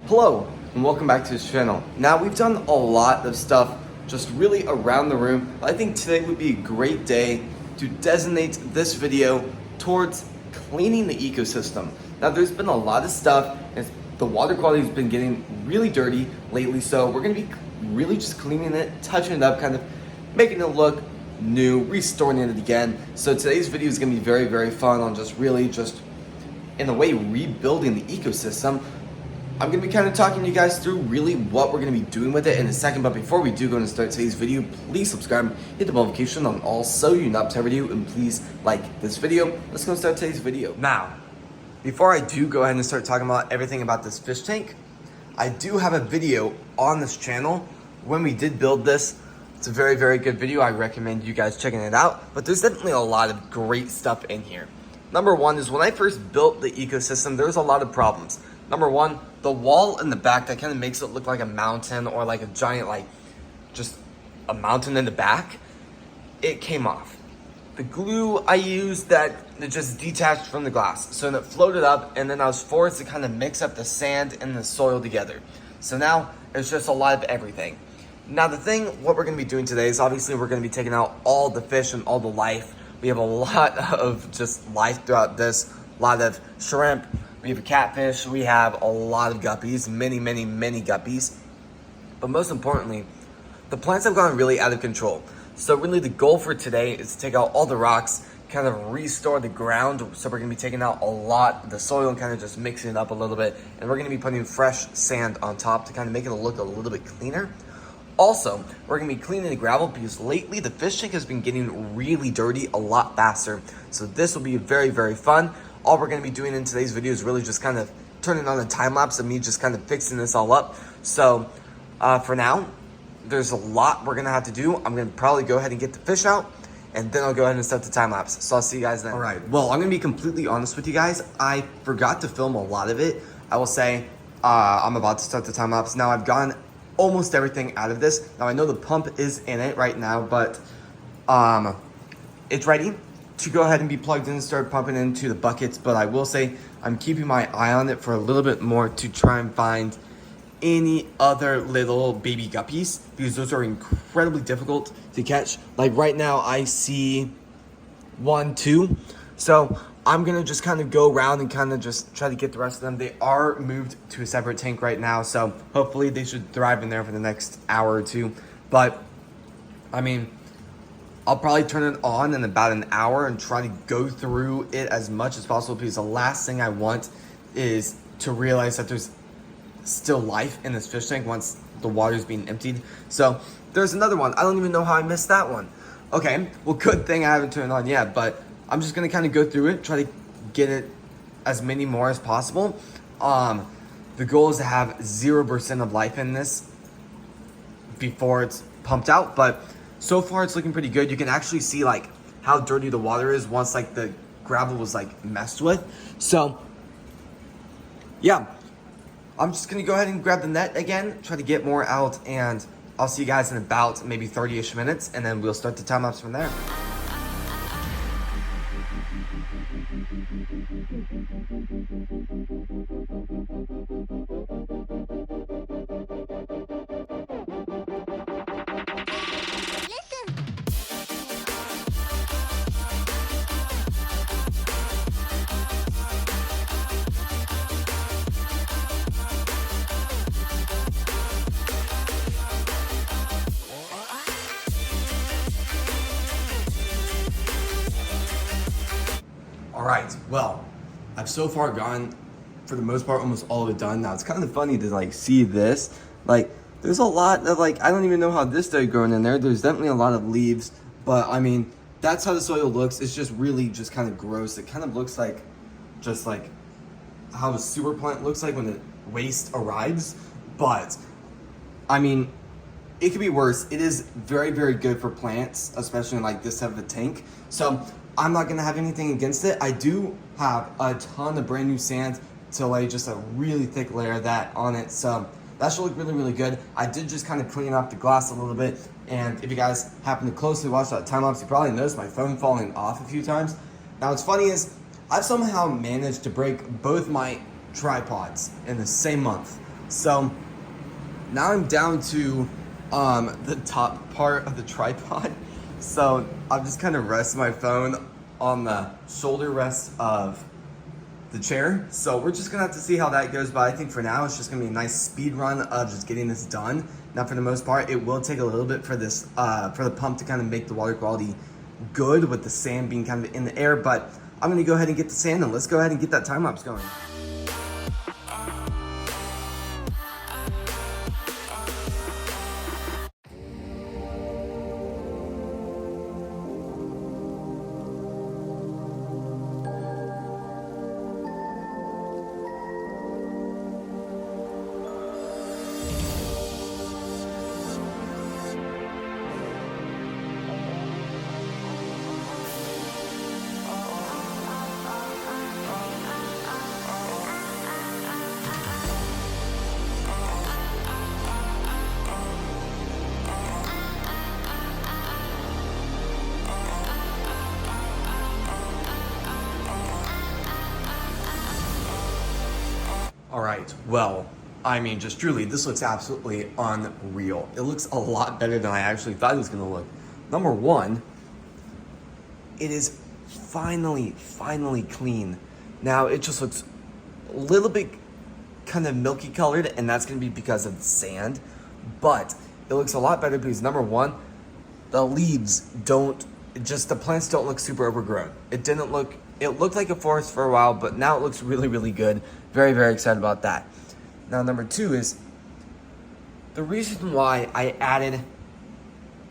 Hello and welcome back to this channel. Now we've done a lot of stuff just really around the room. I think today would be a great day to designate this video towards cleaning the ecosystem. Now there's been a lot of stuff and the water quality has been getting really dirty lately, so we're gonna be really just cleaning it, touching it up, kind of making it look new, restoring it again. So today's video is gonna be very, very fun on just really just in a way rebuilding the ecosystem. I'm gonna be kind of talking to you guys through really what we're gonna be doing with it in a second, but before we do go and start today's video, please subscribe, hit the notification on all so you not miss every video, and please like this video. Let's go and start today's video. Now, before I do go ahead and start talking about everything about this fish tank, I do have a video on this channel when we did build this. It's a very, very good video. I recommend you guys checking it out, but there's definitely a lot of great stuff in here. Number one is when I first built the ecosystem, there was a lot of problems. Number one, the wall in the back that kind of makes it look like a mountain or like a giant, like just a mountain in the back, it came off. The glue I used that it just detached from the glass. So it floated up and then I was forced to kind of mix up the sand and the soil together. So now it's just a lot of everything. Now the thing, what we're gonna be doing today is obviously we're gonna be taking out all the fish and all the life. We have a lot of just life throughout this, a lot of shrimp, we have a catfish, we have a lot of guppies, many guppies. But most importantly, the plants have gone really out of control. So really the goal for today is to take out all the rocks, kind of restore the ground. So we're gonna be taking out a lot of the soil and kind of just mixing it up a little bit. And we're gonna be putting fresh sand on top to kind of make it look a little bit cleaner. Also, we're gonna be cleaning the gravel because lately the fish tank has been getting really dirty a lot faster. So this will be very, very fun. All we're gonna be doing in today's video is really just kind of turning on a time lapse of me just kind of fixing this all up. So for now, there's a lot we're gonna have to do. I'm gonna probably go ahead and get the fish out and then I'll go ahead and start the time lapse. So I'll see you guys then. All right, well, I'm gonna be completely honest with you guys. I forgot to film a lot of it. I will say I'm about to start the time lapse. Now I've gotten almost everything out of this. Now I know the pump is in it right now, but it's ready to go ahead and be plugged in and start pumping into the buckets. But I will say I'm keeping my eye on it for a little bit more to try and find any other little baby guppies because those are incredibly difficult to catch. Like right now I see 1, 2. So I'm gonna just kind of go around and kind of just try to get the rest of them. They are moved to a separate tank right now, so hopefully they should thrive in there for the next hour or two. But I mean, I'll probably turn it on in about an hour and try to go through it as much as possible because the last thing I want is to realize that there's still life in this fish tank once the water's being emptied. So there's another one. I don't even know how I missed that one. Okay, well, good thing I haven't turned it on yet, but I'm just gonna kind of go through it, try to get it as many more as possible. The goal is to have 0% of life in this before it's pumped out, but so far it's looking pretty good. You can actually see like how dirty the water is once like the gravel was like messed with. So yeah, I'm just gonna go ahead and grab the net again, try to get more out, and I'll see you guys in about maybe 30-ish minutes, and then we'll start the time lapse from there. All right, well, I've so far gone, for the most part, almost all of it done. Now, it's kind of funny to, like, see this. Like, there's a lot of, like, I don't even know how this started growing in there. There's definitely a lot of leaves, but, I mean, that's how the soil looks. It's just really just kind of gross. It kind of looks like, just like how a sewer plant looks like when the waste arrives. But, I mean, it could be worse. It is very, very good for plants, especially in, like, this type of a tank. So I'm not gonna have anything against it. I do have a ton of brand new sand to lay just a really thick layer of that on it. So that should look really, really good. I did just kind of clean up the glass a little bit. And if you guys happen to closely watch that time lapse, you probably noticed my phone falling off a few times. Now what's funny is I've somehow managed to break both my tripods in the same month. So now I'm down to the top part of the tripod. So I've just kind of rested my phone on the shoulder rest of the chair. So we're just gonna have to see how that goes, but I think for now it's just gonna be a nice speed run of just getting this done. Now for the most part, it will take a little bit for this for the pump to kind of make the water quality good with the sand being kind of in the air, but I'm gonna go ahead and get the sand and let's go ahead and get that time lapse going. All right, well, I mean, just truly, this looks absolutely unreal. It looks a lot better than I actually thought it was gonna look. Number one, it is finally clean. Now, it just looks a little bit kind of milky colored, and that's gonna be because of the sand, but it looks a lot better because number one, the leaves the plants don't look super overgrown. It looked like a forest for a while, but now it looks really good. Very excited about that. Now, number two is the reason why I added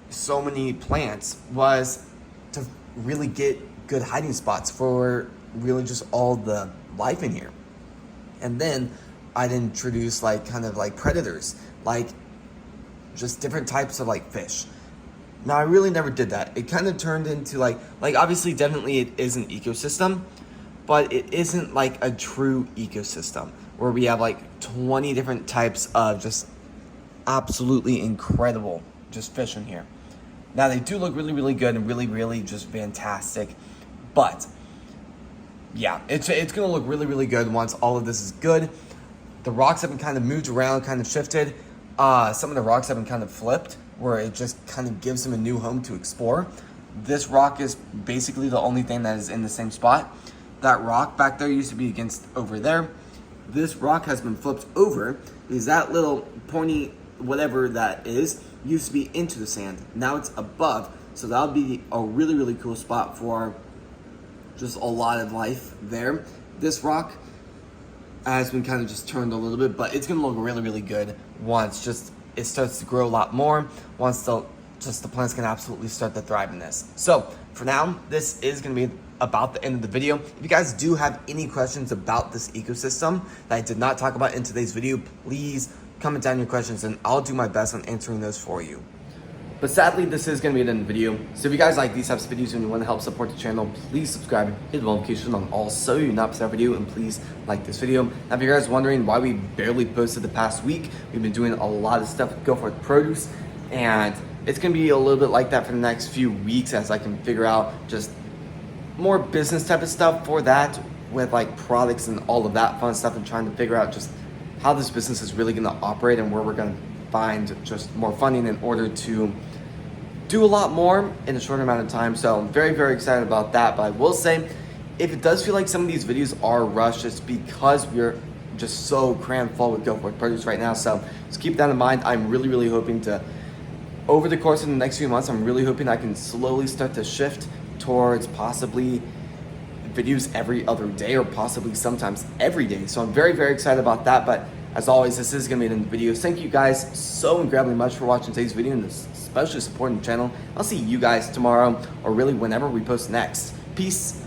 so many plants was to really get good hiding spots for really just all the life in here. And then I'd introduce kind of predators, like just different types of fish. Now, I really never did that. It kind of turned into obviously definitely it is an ecosystem, but it isn't like a true ecosystem where we have 20 different types of just absolutely incredible just fish in here. Now, they do look really good and really just fantastic, but yeah, it's gonna look really good once all of this is good. The rocks have been kind of moved around, kind of shifted. Some of the rocks have been kind of flipped, where it just kind of gives them a new home to explore. This rock is basically the only thing that is in the same spot. That rock back there used to be against over there. This rock has been flipped over because that little pointy whatever that is used to be into the sand. Now it's above, so that'll be a really cool spot for just a lot of life there. This rock has been kind of just turned a little bit, but it's gonna look really good once it starts to grow a lot more, once the plants can absolutely start to thrive in this. So for now, this is gonna be about the end of the video. If you guys do have any questions about this ecosystem that I did not talk about in today's video, please comment down your questions and I'll do my best on answering those for you. But sadly, this is gonna be the end of the video. So if you guys like these types of videos and you wanna help support the channel, please subscribe, hit the notification on all so you not miss a video, and please like this video. Now, if you guys are wondering why we barely posted the past week, we've been doing a lot of stuff with Go For It Produce, and it's gonna be a little bit like that for the next few weeks as I can figure out just more business type of stuff for that with products and all of that fun stuff, and trying to figure out just how this business is really gonna operate and where we're gonna find just more funding in order to do a lot more in a shorter amount of time. So I'm very excited about that. But I will say, if it does feel like some of these videos are rushed, it's because we're just so crammed full with Go For It Produce right now. So just keep that in mind. I'm really hoping to, over the course of the next few months, I'm really hoping I can slowly start to shift towards possibly videos every other day, or possibly sometimes every day. So I'm very excited about that. But as always, this is gonna be the end of the video. Thank you guys so incredibly much for watching today's video and especially supporting the channel. I'll see you guys tomorrow, or really whenever we post next. Peace.